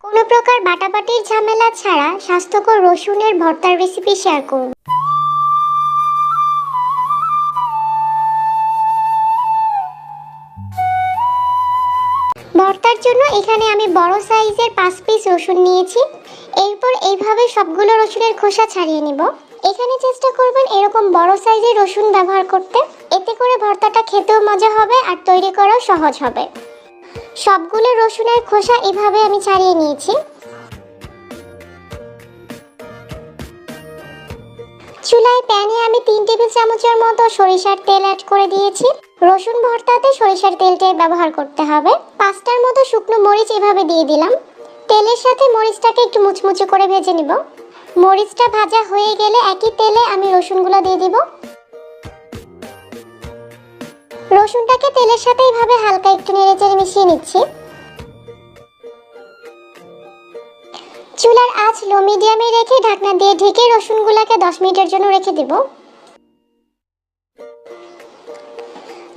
কোনো প্রকার বাটাবাটির ঝামেলা ছাড়া স্বাস্থ্যকর রসুনের ভর্তার রেসিপি শেয়ার করব। ভর্তার জন্য এখানে আমি বড় সাইজের 5 পিস রসুন নিয়েছি। এরপর এইভাবে সবগুলো রসুনের খোসা ছাড়িয়ে নিব। এখানে চেষ্টা করবেন এরকম বড় সাইজের রসুন ব্যবহার করতে, এতে করে ভর্তাটা খেতেও মজা হবে আর তৈরি করাও সহজ হবে। সবগুলো রসুনের খোসা এভাবে আমি ছাড়িয়ে নিয়েছি। চুলায় প্যানে আমি 3 টেবিল চামচের মতো সরিষার তেল অ্যাড করে দিয়েছি। রসুন ভর্তাতে সরিষার তেলটাই ব্যবহার করতে হবে। 5টার মতো শুকনো মরিচ এভাবে দিয়ে দিলাম। তেলের সাথে মরিচটাকে একটু মুচমুচে করে ভেজে নিব। মরিচটা ভাজা হয়ে গেলে একই তেলে আমি রসুনগুলো দিয়ে দিব। রসুনটাকে তেলের সাথে এইভাবে হালকা একটু নেড়েচেড়ে মিশিয়ে নিচ্ছি। চুলার আঁচ লো মিডিয়ামে রেখে ঢাকনা দিয়ে ঢেকে রসুনগুলোকে 10 মিনিটের জন্য রেখে দেব।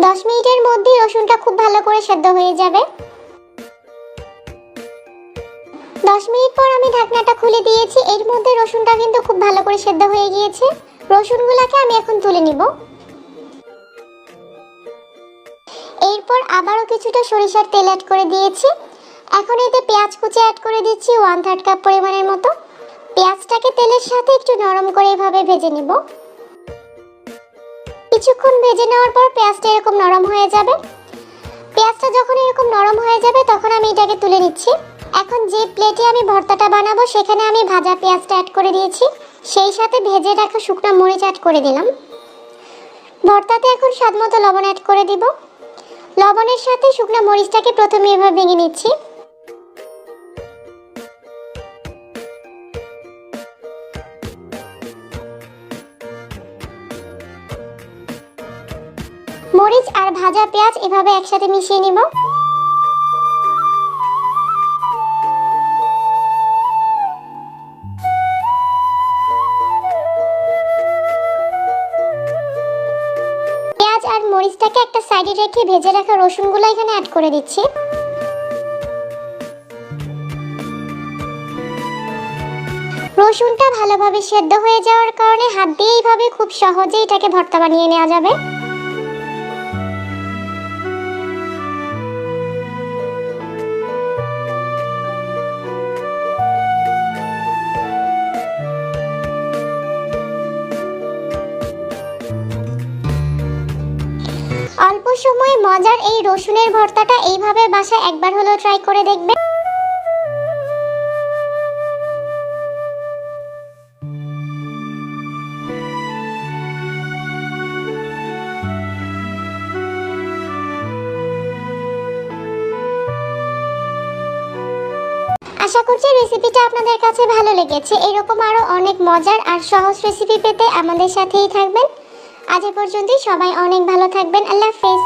10 মিনিটের মধ্যে রসুনটা খুব ভালো করে সেদ্ধ হয়ে যাবে। 10 মিনিট পর আমি ঢাকনাটা খুলে দিয়েছি। এর মধ্যে রসুনটা কিন্তু খুব ভালো করে সেদ্ধ হয়ে গিয়েছে। রসুনগুলোকে আমি এখন তুলে নিব। এরপর আবারও কিছুটা সরিষার তেল অ্যাড করে দিয়েছি। এখন এতে পেঁয়াজ কুচি অ্যাড করে দিচ্ছি 1/3 কাপ পরিমাণের মতো। পেঁয়াজটাকে তেলের সাথে একটু নরম করে এভাবে ভেজে নিব। কিছুক্ষণ ভেজে নেওয়ার পর পেঁয়াজটা এরকম নরম হয়ে যাবে। পেঁয়াজটা যখন এরকম নরম হয়ে যাবে তখন আমি এটাকে তুলে নিচ্ছি। এখন যে প্লেটে আমি ভর্তাটা বানাবো সেখানে আমি ভাজা পেঁয়াজটা অ্যাড করে দিয়েছি। সেই সাথে ভেজে রাখা শুকনো মরিচ অ্যাড করে দিলাম। ভর্তাতে এখন স্বাদমতো লবণ অ্যাড করে দিব। লবণের সাথে শুকনো মরিচটাকে প্রথমে এভাবে ভেঙে নিচ্ছি। মরিচ আর ভাজা পেঁয়াজ এভাবে একসাথে মিশিয়ে নিব। পেঁয়াজ আর মরিচটাকে একটা সাইডে রেখে ভেজে রাখা রসুনগুলো এখানে অ্যাড করে দিচ্ছি। রসুনটা ভালোভাবে সেদ্ধ হয়ে যাওয়ার কারণে হাত দিয়ে এইভাবে খুব সহজেই এটাকে ভর্তা বানিয়ে নেওয়া যাবে। অল্প সময়ে মজার এই রসুনের ভর্তাটা এইভাবে বাসায় একবার হলেও ট্রাই করে দেখবে। আশা করছি রেসিপিটা আপনাদের কাছে ভালো লেগেছে। এরকম আরো অনেক মজার আর সহজ রেসিপি পেতে আমাদের সাথেই থাকবেন। আজ এ পর্যন্তই। সবাই অনেক ভালো থাকবেন। আল্লাহ হাফেজ।